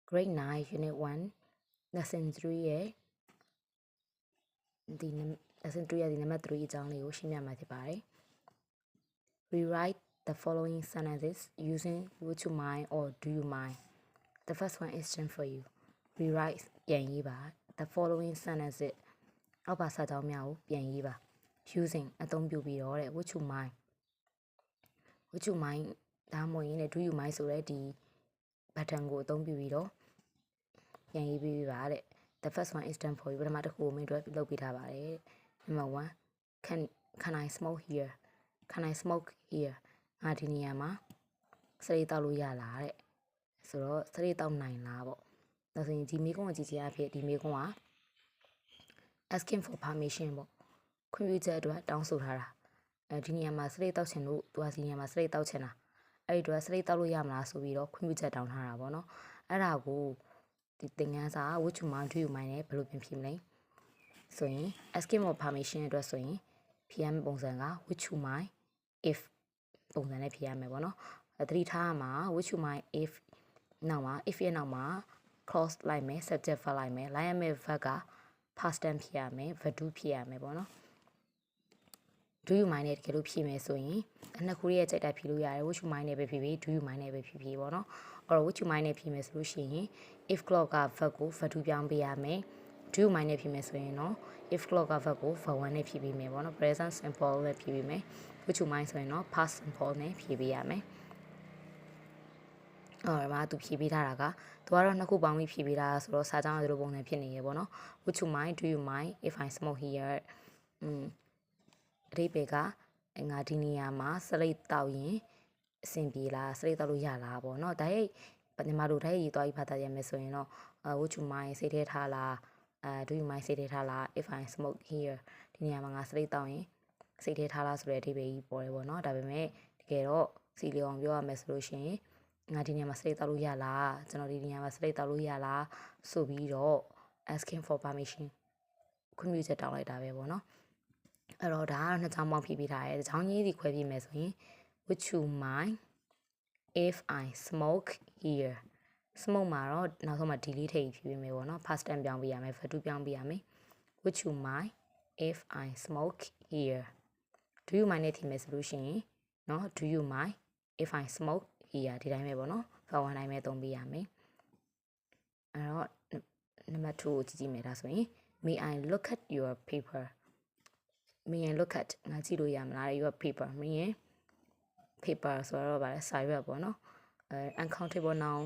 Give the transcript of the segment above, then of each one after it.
Grade 9 Unit 1 Lesson 3 ရဲ့ဒီ Lesson 3ရဲ့ဒီ number 3 အကြောင်းလေးကိုရှင်းပြမှာဖြစ်ပါတယ် Rewrite the following sentences using would you mind or do you mind. The first one is done for you. Rewrite ပြန်ရေးပါ the following sentences အောက်ပါစာကြောင်းများကိုပြန်ရေးပါ using အသုံးပြုပြီးတော့တဲ့ would you mind. Would you mind ဒါမှမဟုတ်ရင်လည်း do you mind ဆိုတဲ့ဒီ button ကိုအသုံးပြုပြီးတော့ပြန်ရေးပေးပါတဲ့ The first one is done for you ပထမတစ်ခုကိုမင်းတို့လုပ်ပေးထားပါတယ် Number 1 can I smoke here can I smoke here ငါဒီနေရာမှာစရိတ်တောက်လို့ရလားတဲ့ဆိုတော့စရိတ်တောက်နိုင်လားပေါ့ဒါဆိုရင်ဒီမေးခွန်းကိုကြည့်ကြအဖြစ်ဒီမေးခွန်းက asking for permission ပေါ့ခွင့်ပြုချက်အတွက်တောင်းဆိုထားတာဒီနေရာမှာစရိတ်တောက်ချင်လို့သူကဒီနေရာမှာစရိတ်တောက်ချင်တာအဲ့ဒီတော့စရိတ်တောက်လို့ရမလားဆိုပြီးတော့ခွင့်ပြုချက်တောင်းထားတာပေါ့နော်အဲ့ဒါကိုဒီသင်ခန်းစာ would you mind do you mind နဲ့ဘယ်လိုပြင်ဖြေမလဲဆိုရင် asking for permission အတွက်ဆိုရင်ဖြေရမယ့်ပုံစံက would you mind if ပုံစံနဲ့ဖြေရမယ်ပေါ့နော်သတိထားမှာ would you mind if နောက်မှာ if ရဲ့နောက်မှာ clause လိုက်မယ် subject verb လိုက်မယ်လိုက်ရမယ့် verb က past tense ဖြေရမယ် verb to ဖြေရမယ်ပေါ့နော် do you mind နဲ့တကယ်လို့ဖြေမယ်ဆိုရင်နှစ်ခုရဲ့ကြိုက်တာဖြေလို့ရတယ် would you mind နဲ့ပဲဖြေဖြေ do you mind နဲ့ပဲဖြေဖြေပေါ့နော်အဲ့တော့ would you mind နဲ့ဖြေမယ်ဆိုလို့ရှိရင် if clause က verb ကို verb to ပြောင်းပေးရမယ် do you mind နဲ့ဖြေမယ်ဆိုရင်တော့ if clause က verb ကို verb 1နဲ့ဖြေပေးမယ်ပေါ့နော် present simple နဲ့ဖြေပေးမယ် would you mind ဆိုရင်တော့ past simple နဲ့ဖြေပေးရမယ်အော်မှာသူဖြေပေးထားတာကသူကတော့နှစ်ခုပေါင်းပြီးဖြေပေးတာဆိုတော့စာကြောင်းကဒီလိုပုံစံဖြစ်နေရပေါ့နော် would you mind do you mind if I smoke here အဓိပ္ပာယ်ကငါဒီနေရာမှာစရိတ်တောက်ရင်အဆင်ပြေလားစရိတ်တောက်လို့ရလားပေါ့နော်ဒါရဲ့ညီမတို့ဓာတ်ရေးသွားပြီးဖတ်တတ်ရမယ်ဆိုရင်တော့would you mind စိတ်ထဲထားလားdo you mind စိတ်ထဲထားလား if I smoke here ဒီနေရာမှာငါစရိတ်တောက်ရင်စိတ်ထဲထားလားဆိုတဲ့အဓိပ္ပာယ်ကြီးပေါ်တယ်ပေါ့နော်ဒါပေမဲ့တကယ်တော့စီလီအောင်ပြောရမယ်ဆိုလို့ရှိရင်ငါဒီနေရာမှာစရိတ်တောက်လို့ရလားကျွန်တော်ဒီနေရာမှာစရိတ်တောက်လို့ရလားဆိုပြီးတော့ asking for permission ခွင့်ပြုချက်တောင်းလိုက်တာပဲပေါ့နော်အဲ့တော့ဒါကတော့နှစ်ချောင်းပေါင်းဖြည့်ပေးထားတယ်။ချောင်းကြီးစီခွဲပြမယ်ဆိုရင် would you mind if I smoke here smoke မှာတော့နောက်ဆုံးမှာ delete ထည့်ဖြည့်ပေးမယ်ပေါ့နော် past tense ပြောင်းပေးရမယ် verb to ပြောင်းပေးရမယ် would you mind if I smoke here do you mind နဲ့ဖြည့်မယ်ဆိုလို့ရှိရင်နော် do you mind if I smoke here ဒီတိုင်းပဲပေါ့နော် verb 1တိုင်းပဲသုံးပေးရမယ်အဲ့တော့ number 2ကိုကြည့်မယ်ဒါဆိုရင် may I look at your paper may I look at ငါကြည့်လို့ရမလား your paper မင်းရဲ့ paper ဆိုတော့ဗါလဲစာရွက်ပေါ့နော်uncountable noun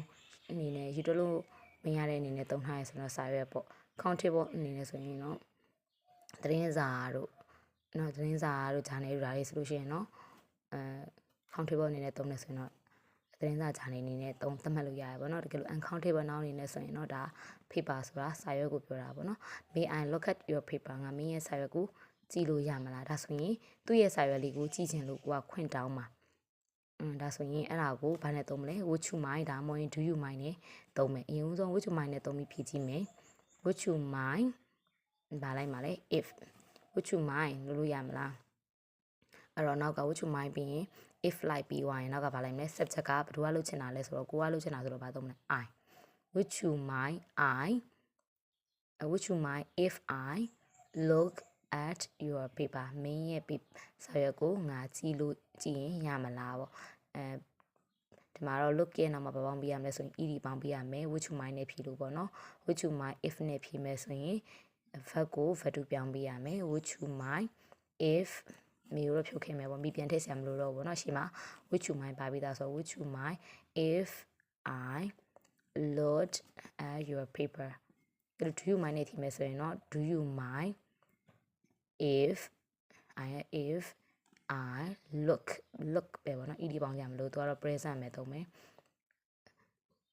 အနေနဲ့ယူတလို့မရတဲ့အနေနဲ့သုံးထားရဆိုတော့စာရွက်ပေါ့ countable အနေနဲ့ဆိုရင်တော့သတင်းစာတို့နော်သတင်းစာတို့ဂျာနယ်တို့ဒါတွေဆိုလို့ရှိရင်တော့countable အနေနဲ့သုံးနေဆိုရင်တော့သတင်းစာဂျာနယ်အနေနဲ့သုံးသတ်မှတ်လို့ရတယ်ပေါ့နော်တကယ်လို့ uncountable noun အနေနဲ့ဆိုရင်တော့ဒါ paper ဆိုတာစာရွက်ကိုပြောတာပေါ့နော် may I look at your paper ငါမင်းရဲ့စာရွက်ကိုကြည့်လို့ရမလားဒါဆိုရင်သူ့ရဲ့စာရွက်လေးကိုကြည့်ချင်လို့ကိုကခွင့်တောင်းပါဒါဆိုရင်အဲ့ဒါကိုဘာနဲ့သုံးမလဲ would you mind ဒါမှမဟုတ် do you mind နဲ့သုံးမယ်အရင်ဆုံး would you mind နဲ့သုံးပြီးဖြည့်ကြည့်မယ် would you mind ဘာလိုက်မှာလဲ if would you mind လို့ရမလားအဲ့တော့နောက်က would you mind ပြီးရင် if လိုက်ပြီးသွားရင်နောက်ကဘာလိုက်မလဲ subject ကဘယ်သူကလုပ်ချင်တာလဲဆိုတော့ကိုကလုပ်ချင်တာဆိုတော့ဘာသုံးမလဲ I would you mind would you mind if I look at your paper မင်းရဲ့စာရွက်ကိုငါကြည့်ရင်ရမလားပေါ့ဒီမှာတော့ look ရဲ့နောက်မှာပေါင်းပြရမယ်ဆိုရင် ed ပေါင်းပြရမယ် would you mind နဲ့ဖြေလို့ပေါ့နော် would you mind if နဲ့ဖြေမယ်ဆိုရင် verb ကို verb to ပြောင်းပြရမယ် would you mind if မြေရောဖြုတ်ခဲ့မယ်ပေါ့မိပြန်ထည့်ဆရာမလို့တော့ဘောနော်ရှေ့မှာ would you mind ပါပြီးသားဆို would you mind if I looked at your paper do you mind နဲ့ဖြေမယ်ဆိုရင်တော့ do you mind if I look ပဲပေါ့နော် ed ပေါင်းကြမလို့သူကတော့ present ပဲသုံးမယ်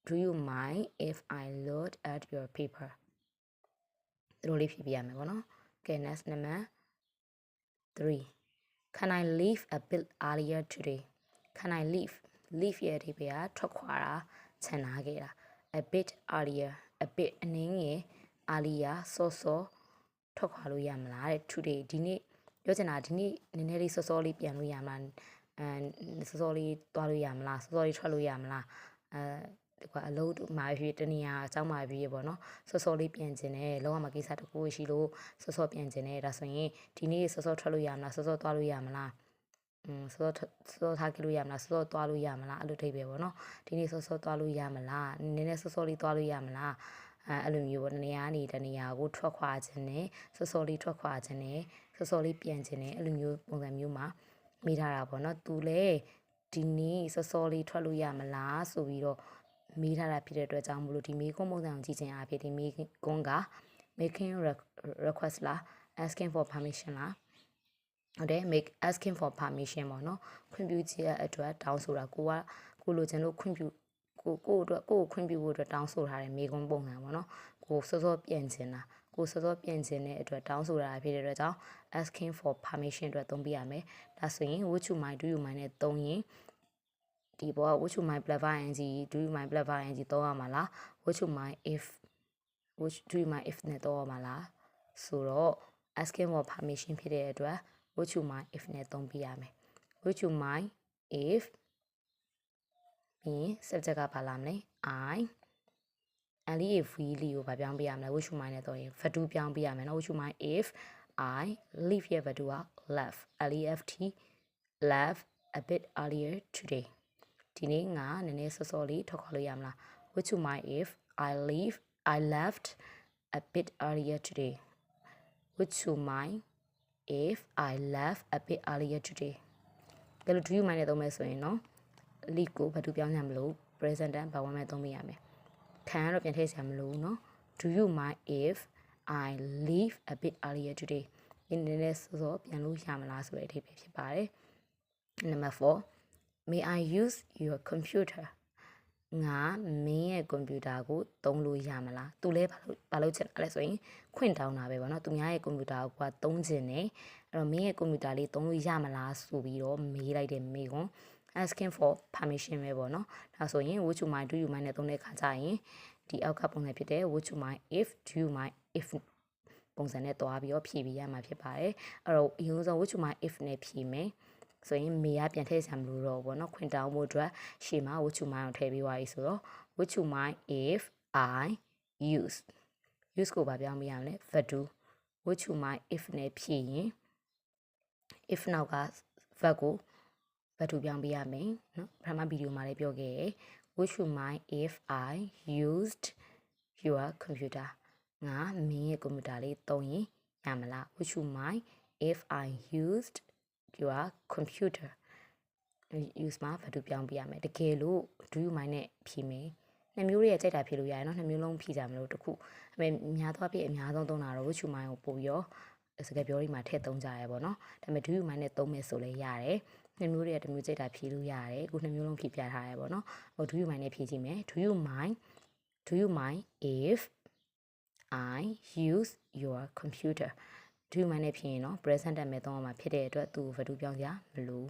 do you mind if I look at your paper ဒီလိုလေးဖြည့်ပြရမယ်ပေါ့နော် okay next number 3 can I leave a bit earlier today can I leave ရဲ့အဓိပ္ပာယ်ကထွက်ခွာတာခြံနာခဲ့တာ a bit earlier a bit အနည်းငယ် earlier စောထွက်ခွာလို့ရမလားတဲ့ today ဒီနေ့ပြောချင်တာဒီနေ့နည်းနည်းလေးစောလေးပြန်လို့ရမလားစောလေးသွားလို့ရမလားစောလေးထွက်လို့ရမလား အလုပ်မှာဖြစ်တနေရာအကြောင်းမှာဖြစ်ပေါ့နော်စောစောလေးပြန်ကျင်တယ်လောကမှာကိစ္စတစ်ခုရှိလို့စောစောပြန်ကျင်တယ်ဒါဆိုရင်ဒီနေ့စောစောထွက်လို့ရမလားစောစောသွားလို့ရမလားစောစောထားကြလို့ရမလားစောစောသွားလို့ရမလားအဲ့လိုထိပ်ပဲပေါ့နော်ဒီနေ့စောစောသွားလို့ရမလားနည်းနည်းစောစောလေးသွားလို့ရမလားအဲ့လိုမျိုးပေါ့နေရာကနေတနေရာကိုထွက်ခွာခြင်းနဲ့စောစောလေးထွက်ခွာခြင်းနဲ့စောစောလေးပြန်ခြင်းနဲ့အဲ့လိုမျိုးပုံစံမျိုးမှာမိထားတာပေါ့နော်သူလည်းဒီနေ့စောစောလေးထွက်လို့ရမလားဆိုပြီးတော့မေးထားတာဖြစ်တဲ့အတွက်ကြောင့်မလို့ဒီမေးခွန်းပုံစံကိုကြည့်ခြင်းအဖြစ်ဒီမေးခွန်းက making request လား asking for permission လားဟုတ်တယ် make asking for permission ပေါ့နော်ခွင့်ပြုခြင်းအတွက်တောင်းဆိုတာကိုလိုချင်လို့ခွင့်ပြုကိုအတွက်ကိုခွင့်ပြုဖို့အတွက်တောင်းဆိုထားတဲ့မေးခွန်းပုံစံပေါ့နော်ကိုစောစောပြန်ခြင်းတာကိုစောစောပြန်ခြင်းတဲ့အတွက်တောင်းဆိုတာဖြစ်တဲ့အတွက်ကြောင့် asking for permission အတွက်သုံးပြရမယ်ဒါဆိုရင် would you mind do you mind နဲ့သုံးရင်ဒီဘောက would you mind plus ing do you mind plus ing သုံးရမှာလား would you mind if do you mind if နဲ့သုံးရမှာလားဆိုတော့ asking for permission ဖြစ်တဲ့အတွက် would you mind if နဲ့သုံးပြရမယ် would you mind if ပြီး subject ကဘာလာမလဲ I အလီ if we လီကိုဗာပြောင်းပြရမလဲ would you mind နဲ့သုံးရင် value ပြောင်းပြရမယ်နော် would you mind if I leave ရဲ့ value က left left left a bit earlier today ဒီနေ့ငါနည်းနည်းစောစောလေးထွက်ခွာလို့ရမလား would you mind if I left a bit earlier today would you mind if I left a bit earlier today ဒါလို့ do you mind နဲ့သုံးမယ်ဆိုရင်နော် leave ကိုဘာလို့ပြောင်းရမလို့ present tense ဘာဝင်မဲ့သုံးပြရမယ်ခံရတော့ပြန်ထည့်စရာမလိုဘူးနော် do you mind if I leave a bit earlier today ဒီနည်းနည်းစောစောပြန်လို့ရမလားဆိုတဲ့အဓိပ္ပာယ်ဖြစ်ပါတယ် number 4 may I use your computer ငါမင်းရဲ့ကွန်ပျူတာကိုသုံးလို့ရမလားသူလဲဘာလို့ချင်လဲဆိုရင်ခွင့်တောင်းတာပဲပေါ့နော်သူများရဲ့ကွန်ပျူတာကိုကသုံးချင်တယ်အဲ့တော့မင်းရဲ့ကွန်ပျူတာလေးသုံးလို့ရမလားဆိုပြီးတော့မေးလိုက်တဲ့မေးခွန်း asking for permission ပဲပေါ့နော်ဒါဆိုရင် would you mind do you mind နဲ့သုံးတဲ့ခါကျရင်ဒီအောက်ကပုံစံဖြစ်တဲ့ would you mind if do you mind if ပုံစံနဲ့တွားပြီးတော့ဖြည့်ပေးရမှာဖြစ်ပါတယ်အဲ့တော့အရင်ဆုံး would you mind if နဲ့ဖြည့်မယ်ဆိုရင်မေကပြန်ထည့်စရာမလိုတော့ဘူးပေါ့နော်ခွင့်တောင်းဖို့အတွက်ရှေ့မှာ would you mind ကိုထည့်ပေးသွားပြီဆိုတော့ would you mind if I use ကိုဗာပြောင်းပေးရမလဲ value would you mind if နဲ့ဖြည့်ရင် if နောက်က verb ကို value ပြောင်းပေးရမယ်နော်ပထမဗီဒီယိုမှာလည်းပြောခဲ့ရယ် would you mind if I used your computer ငါမင်းရဲ့ကွန်ပျူတာလေးသုံးရင်ရမလား would you mind if I used your computer use မှာ value ပြောင်းပြရမယ်တကယ်လို့ do you mind နဲ့ဖြည့်မယ်နှစ်မျိုးရဲ့ကြိုက်တာဖြည့်လို့ရတယ်နော်နှစ်မျိုးလုံးဖြည့်ကြမလို့တခုအမေများသောအားဖြင့်အများဆုံးသုံးတာတော့ would you mind ကိုပို့ပြီးတော့စကားပြောတွေမှာထည့်သုံးကြရပေါ့နော်ဒါပေမဲ့ do you mind နဲ့သုံးမယ်ဆိုလည်းရတယ်နှစ်မျိုးရဲ့တစ်မျိုးကြိုက်တာဖြည့်လို့ရတယ်အခုနှစ်မျိုးလုံးဖြည့်ပြထားရပေါ့နော်ဟို do you mind နဲ့ဖြည့်ကြည့်မယ် do you mind if I use your computer do you mind နဲ့ဖြည့်ရင်နော် present tense မဲ့သုံးအောင်မှာဖြစ်တဲ့အတွက်သူ့ value ပြောင်းကြမလို့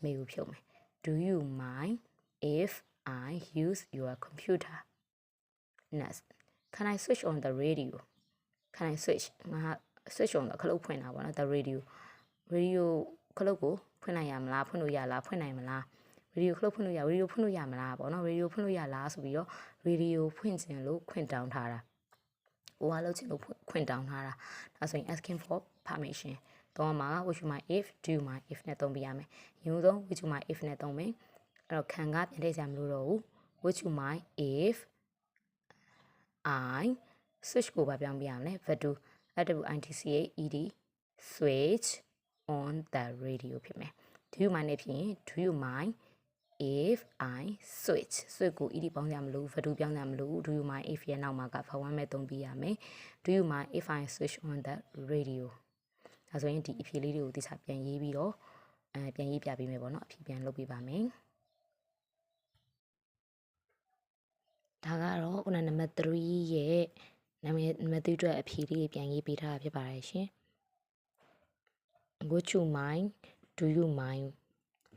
မေးကိုဖြုတ်မယ် do you mind if I use your computer next can I switch on the radio can I switch ငါ switch on ခလုတ်ဖွင့်တာပေါ့နော် the radio ခလုတ်ကိုဖွင့်နိုင်ရမလားဖွင့်လို့ရလားဖွင့်နိုင်မလား radio ခလုတ်ဖွင့်လို့ရ radio ဖွင့်လို့ရမလားပေါ့နော် radio ဖွင့်လို့ရလားဆိုပြီးတော့ radio ဖွင့်ခြင်းလို့ခွင့်တောင်းထားတာဟိုကလုပ်ချင်လို့ခွင့်တောင်းထားတာဒါဆိုရင် asking for permission တော့မှာ would you mind if do you mind if နဲ့သုံးပြရမယ်။ရုံးဆုံး would you mind if နဲ့သုံးမယ်။အဲ့တော့ခံကပြန်ထည့်စရာမလိုတော့ဘူး။ would you mind if I switch ကိုပါပြောင်းပြရမယ်။ value switch switch on the radio ဖြစ်မယ်။ do you mind နဲ့ဖြစ်ရင် do you mind if I switch ကို ed ပေါင်းစရာမလို value ပြောင်းစရာမလို do you mind if ရဲ့နောက်မှာက verb 1မဲ့သုံးပြရမယ်။ do you mind if I switch on the radioဒါဆိုရင်ဒီအဖြေလေးတွေကိုတိကျပြန်ရေးပြီးတော့ပြန်ရေးပြပေးမယ်ပေါ့နော်အဖြေပြန်လုပ်ပေးပါမယ်ဒါကတော့ခုနနံပါတ်3ရဲ့နံပါတ်3အတွက်အဖြေလေးပြန်ရေးပေးထားတာဖြစ်ပါတယ်ရှင် would you mind do you mind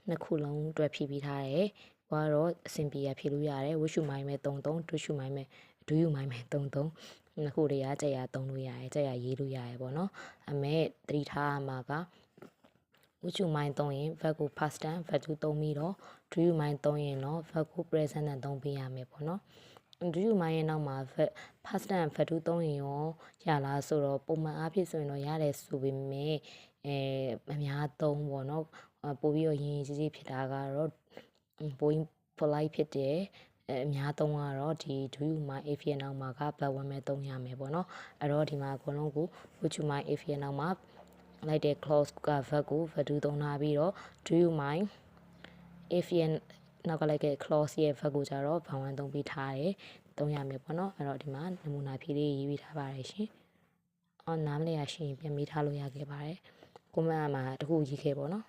နှစ်ခုလုံးအတွက်ဖြေပေးထားတယ်ဟိုကတော့အဆင်ပြေရဖြေလို့ရတယ် would you mind မဲ့33 do you mind မဲ့33နှစ်ခုတည်းကကြက်ရသုံးလို့ရတယ်ကြက်ရရေးလို့ရတယ်ပေါ့နော်အမေသတိထားမှာက would you mind သုံးရင် verb ကို past tense verb 2သုံးပြီးတော့ do you mind သုံးရင်တော့ verb ကို present tense သုံးပေးရမယ်ပေါ့နော် do you mind ရဲ့နောက်မှာ verb past tense verb 2သုံးရင်ရောရလားဆိုတော့ပုံမှန်အားဖြင့်ဆိုရင်တော့ရတယ်ဆိုပေမဲ့အများသုံးပေါ့နော်ပို့ပြီးတော့ရင်းကြီးဖြစ်တာကတော့ပို့ polite ဖြစ်တယ်အများသုံးကတော့ဒီ do you mind if ရဲ့နောက်မှာက verb 1ပဲသုံးရမယ်ပေါ့နော်အဲ့တော့ဒီမှာအကုန်လုံးကို would you mind if ရဲ့နောက်မှာလိုက်တဲ့ clause က verb ကို verb 2သုံးထားပြီးတော့ do you mind if ရဲ့နောက်ကလိုက်တဲ့ clause ရဲ့ verb ကိုကြတော့ verb 1သုံးပြီးထားတယ်သုံးရမယ်ပေါ့နော်အဲ့တော့ဒီမှာနမူနာဖြေလေးရေးပြီးထားပါတယ်ရှင်အော်နားမလဲရရှင်ပြန်မေးထားလို့ရခဲ့ပါတယ်comment မှာတခုရေးခဲ့ပေါ့နော်